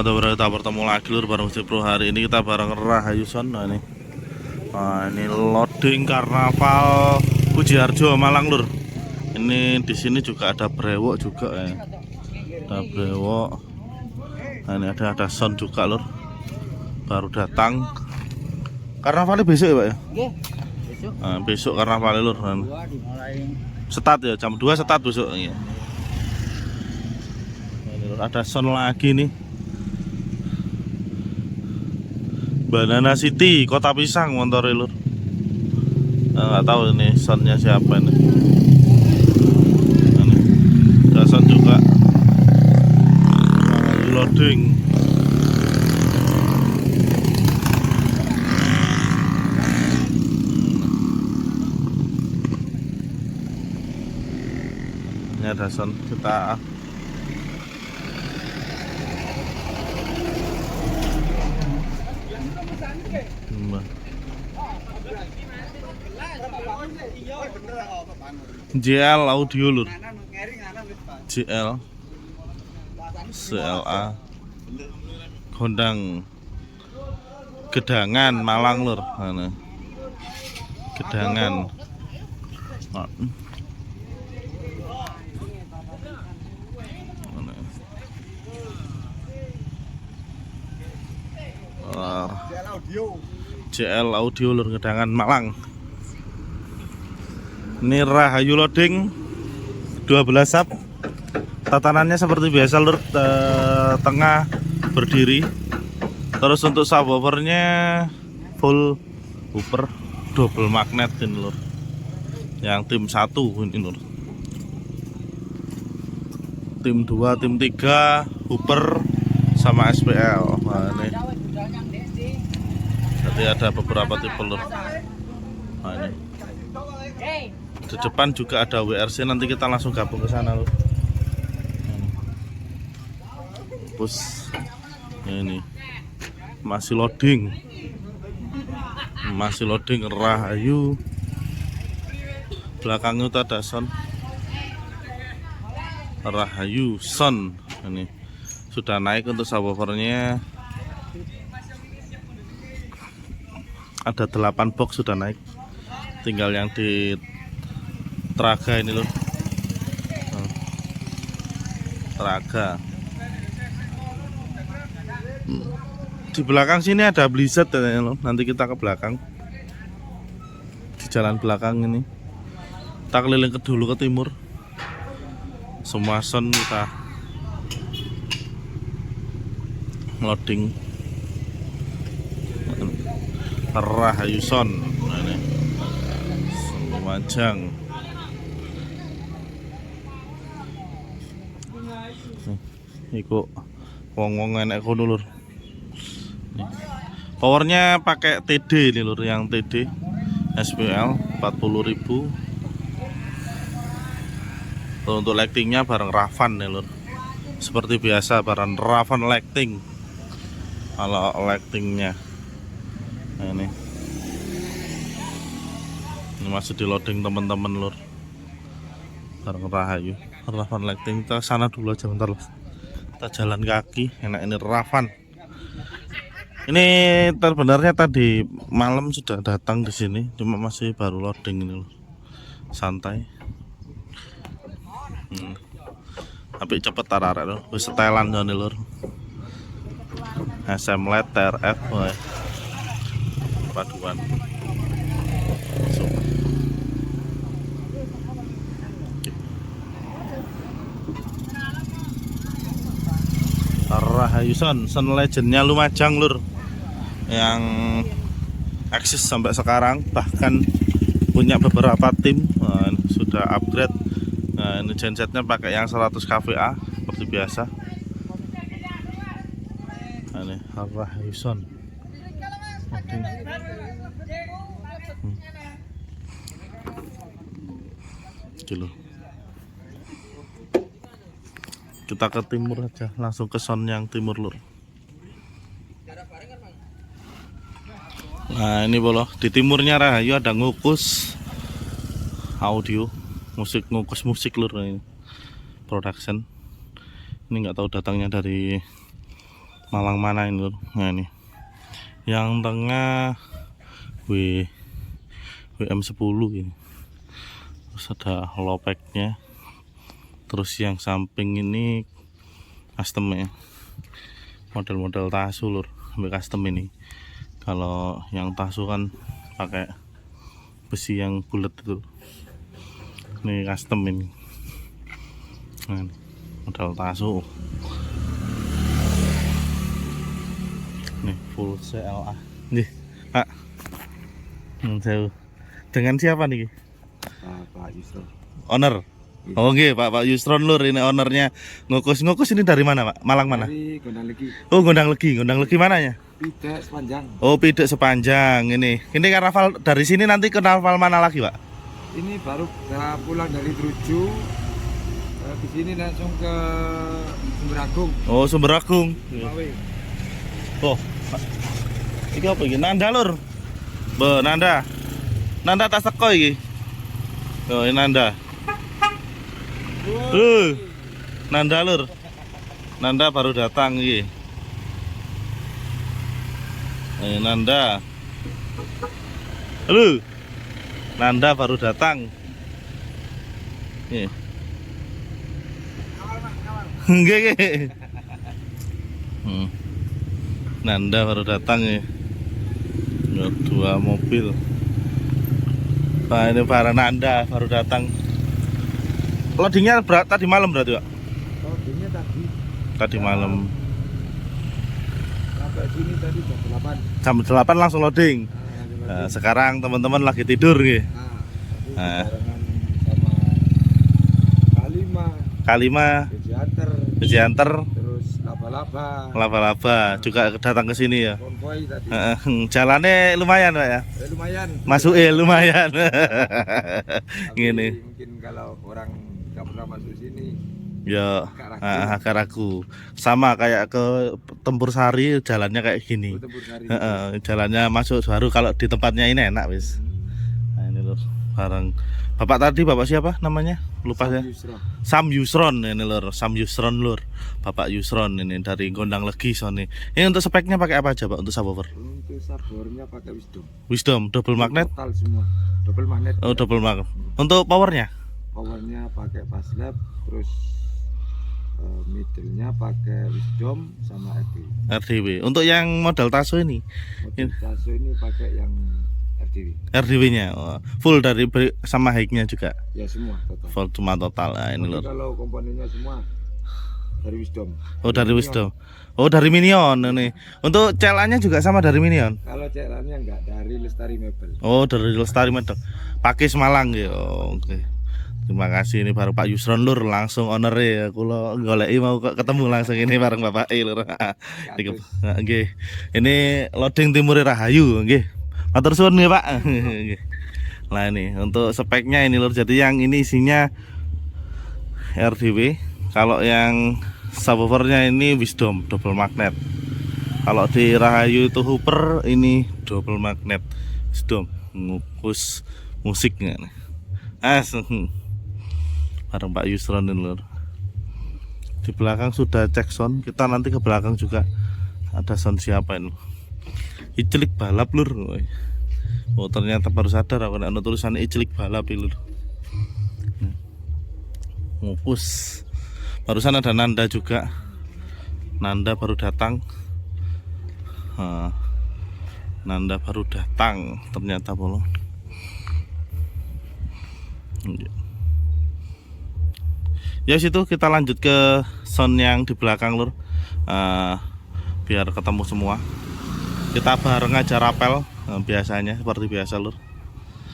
warahmatullahi wabarakatuh. Bertemu lagi lur bareng si Pro. Hari ini kita bareng Rahayu Son. Nah ini loading karnaval Pujiharjo Malang lur. Ini di sini juga ada brewok juga ya. Ada brewok. Nah ini ada Son juga lur. Baru datang. Karnavalnya besok ya Pak ya? Besok. Nah, besok karnavalnya lur. Start ya jam 2 start besok ya. Ada Son lagi nih. Banana City, Kota Pisang motor lur. Nggak tahu ini Sonnya siapa ini. Ada Son juga. Loading. Ini ada Son kita. JL Audio lur. JL CLA Gondang Gedangan Malang lur. Mana Gedangan. JL Audio lur, Gedangan Malang. Ini Rahayu loading 12 sub. Tatanannya seperti biasa lur, tengah berdiri. Terus untuk subwoofernya full woofer double magnet ini lur. Yang tim 1 ini lur. Tim 2, tim 3 woofer sama SPL. Nah, ini. Jadi ada beberapa tipe lur. Nah, ini. Di depan juga ada WRC, nanti kita langsung gabung ke sana lur. Push. Ini masih loading. Masih loading Rahayu. Belakangnya itu ada Son. Rahayu Son. Ini sudah naik untuk subwoofernya. Ada 8 box sudah naik. Tinggal yang di Traga ini loh. Traga. Di belakang sini ada Blizzard ya, loh. Nanti kita ke belakang. Di jalan belakang ini. Kita keliling dulu ke timur. Semua Son kita loading. Rahayu Son. Nah, ini. Lumajang. Iku wong-wong enek kono lur. Powernya pakai TD ini lur, yang TD SPL 40.000. Untuk lightingnya bareng Ravan nih lur. Seperti biasa bareng Ravan lighting. Kalau lightingnya nah, ini masih di loading teman-teman lur. Bareng Rahayu Ravan lighting. Kita sana dulu aja bentar lur. Kita jalan kaki, enak ini Ravan. Ini terbenarnya tadi malam sudah datang di sini, cuma masih baru loading ini loh. Santai. Tapi cepet tararek loh, wis setelan jane lur. SM LED TRF woy. Paduan. Rahayu Son legendnya Lumajang lur, yang eksis sampai sekarang, bahkan punya beberapa tim. Nah, sudah upgrade. Nah, ini gensetnya pakai yang 100 kVA seperti biasa. Nah, ini Rahayu Son. Gitu. Kita ke timur aja, langsung ke Son yang timur lur. Nah ini bolo, di timurnya Rahayu ada ngukus audio, ngukus musik lur ini. Production. Ini nggak tahu datangnya dari Malang mana ini lur. Nah ini yang tengah WM10 ini, terus ada lopeknya, terus yang samping ini custom ya, model-model tasu lur, sampai custom ini. Kalau yang tasu kan pakai besi yang bulat itu, ini custom ini. Nah, model tasu nih full CLA nih Pak. Jauh. Dengan siapa nih? Pak Yusron. Owner. Oh nggih, Pak Yusron lur, ini ownernya. Ngukus ini dari mana, Pak? Malang mana? Dari Gondang Legi. Oh, Gondang Legi mananya? Pidek sepanjang. Oh, Pidek sepanjang ini. Ini karnaval dari sini, nanti karnaval mana lagi, Pak? Ini baru pulang dari Truju. Di sini langsung ke Sumberagung. Oh, Sumberagung. Mawe. Oh, Pak. Iki apa iki? Nanda lur. Be, Nanda. Nanda tak seko iki. Oh, ini Nanda. Nanda lur. Nanda baru datang iki. Nanda. Halo. Nanda baru datang. Nggih. Nggih. Nanda baru datang ya. Dua mobil. Nah, ini para Nanda baru datang. Loadingnya tadi malam berarti, Pak? Loadingnya Tadi malam. Sampai sini tadi jam 8. Jam 8 langsung loading. Nah, sekarang teman-teman lagi tidur gitu. Nah, sama Kalima, Bejianter, terus laba-laba juga datang ke sini ya. konvoy tadi. Jalannya lumayan, Pak ya. Lumayan. Masuk lumayan. Gini. Mungkin kalau orang nggak pernah masuk sini Ya, agak ragu. Sama kayak ke Tempur Sari jalannya kayak gini. Jalannya masuk baru, kalau di tempatnya ini enak wis. Nah, ini lur, barang Bapak tadi, Bapak siapa namanya? Lupa saya. Sam Yusron ini lur, Sam Yusron lur. Bapak Yusron ini dari Gondang Legi Sony. Ini untuk speknya pakai apa aja, Pak, untuk subwoofer? Untuk subwoofernya pakai Wisdom double magnet. Total semua. Double magnet. Oh, double magnet. Untuk powernya? Powernya pakai Faslab, terus middle-nya pakai Wisdom sama RDW. Untuk yang model Taso ini? Model Taso ini pakai yang RDW-nya full dari sama high-nya juga. Ya semua total. Full cuma total. Nah, ini loh. Kalau komponennya semua dari Wisdom. Oh, dari Wisdom. Oh, dari Minion ini. Untuk celannya juga sama dari Minion. Kalau celannya enggak, dari Lestari Mebel. Oh, dari Lestari Mebel. Pakai Semalang ya. Oh, oke. Terima kasih, ini baru Pak Yusron lur, langsung owner ya. Kula goleki mau ketemu langsung ini bareng Bapak lur. Nggih. Ini loading Timur Rahayu nggih. Matur suwun nggih, Pak. Nah, ini untuk speknya ini lur. Jadi yang ini isinya RDW. Kalau yang subwoofernya ini Wisdom double magnet. Kalau di Rahayu itu Hooper, ini double magnet Wisdom, ngukus musiknya nih. Bareng Pak Yusron ini lur. Di belakang sudah cek sound. Kita nanti ke belakang juga ada sound siapa ini. Icilik balap lur. Oh, ternyata baru sadar aku nek tulisan icilik balap lur. Ngukus. Barusan ada Nanda juga. Nanda baru datang. Nanda baru datang ternyata polo. Ya situ kita lanjut ke sound yang di belakang lur. Biar ketemu semua. Kita bareng aja rapel biasanya seperti biasa lur.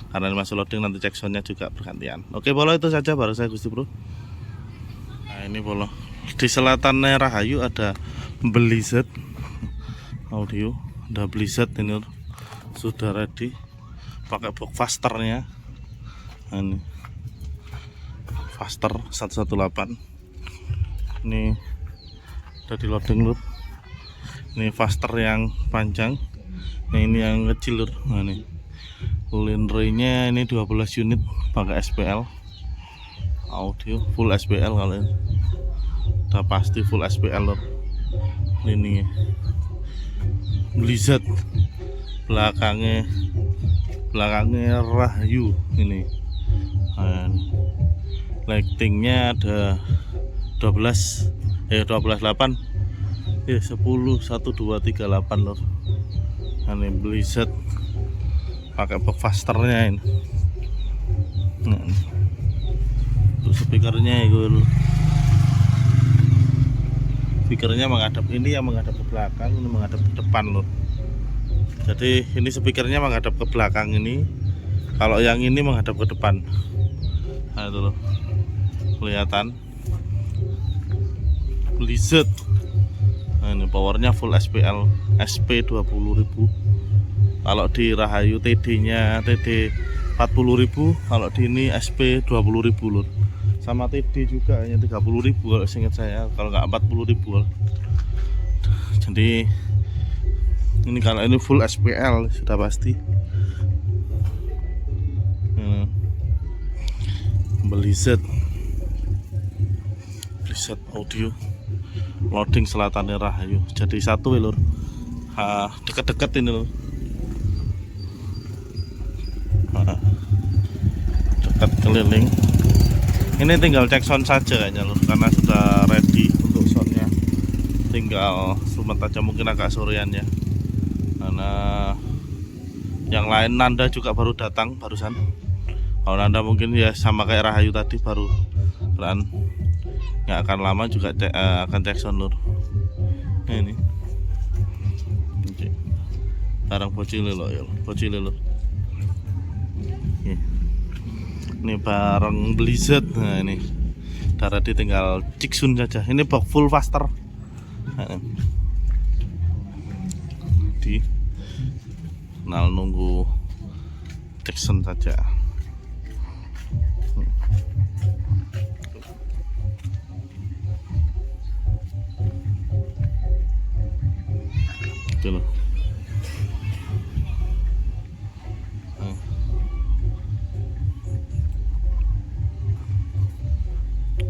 Karena masih loading, nanti cek soundnya juga bergantian. Oke polo, itu saja baru saya Gusti Bro. Nah ini polo, di selatan Rahayu ada Blizzard audio, ada Blizzard ini lur. Sudah ready, pakai box fasternya. Nah, ini faster 118. Ini udah di loading lur. Ini faster yang panjang. Nah, ini yang kecil lur. Nah, ini Linray-nya ini 12 unit pakai SPL. Audio full SPL kalau ini. Udah pasti full SPL lur. ini Blizzard, belakangnya Rahayu ini. Nah, lightingnya ada 12 8 10 1 2 3 8 lor. Ini Blizzard pakai buckfasternya ini. Nah, untuk speakernya itu lor. Speakernya menghadap ini, yang menghadap ke belakang, ini menghadap ke depan lor. Jadi ini speakernya menghadap ke belakang ini, kalau yang ini menghadap ke depan. Nah itu loh, kelihatan Blizzard. Nah, ini powernya full SPL SP 20.000. Kalau di Rahayu TD 40.000, kalau di ini SP 20.000 lor. Sama TD juga hanya 30.000 kalau seingat saya, kalau nggak 40.000. Jadi ini kalau ini full SPL sudah pasti. Blizzard audio loading selatannya Rahayu. Jadi satu ya lur, deket-deket ini lur, dekat keliling. Ini tinggal cek sound saja kayaknya lur, karena sudah ready untuk soundnya. Tinggal sumet aja, mungkin agak sorean ya, karena yang lain Nanda juga baru datang barusan. Kalau Nanda mungkin ya sama kayak Rahayu tadi, baru kan nggak akan lama juga akan cek sound lur. Ini barang bocil lo ya, bocil lo. Ini bareng Blizzard. Nah ini darah tinggal ciksun saja. Ini box full faster. Di kenal nunggu Jackson saja. Gitu loh.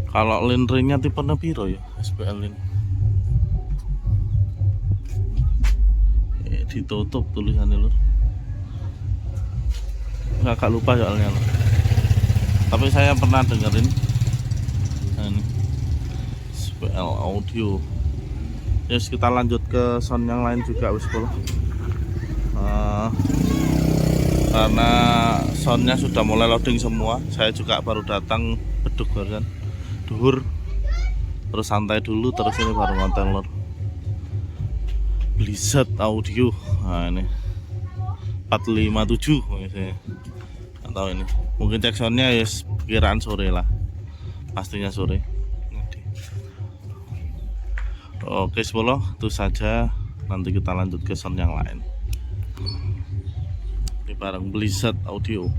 Kalau lin ringnya tipe piro ya SPL lin? Ditutup tulisannya lur. Agak lupa soalnya lur. Tapi saya pernah dengerin. Nah, ini SPL audio. Yes, kita lanjut ke sound yang lain juga wis bro. Karena soundnya sudah mulai loading semua. Saya juga baru datang beduk kan. Duhur, terus santai dulu, terus ini baru ngonten lor. Blizzard audio. Nah ini 457 misalnya. Atau ini mungkin cek soundnya ya perkiraan sore lah, pastinya sore. Oke sepuluh itu saja, nanti kita lanjut ke sound yang lain. Ini bareng Blizzard audio.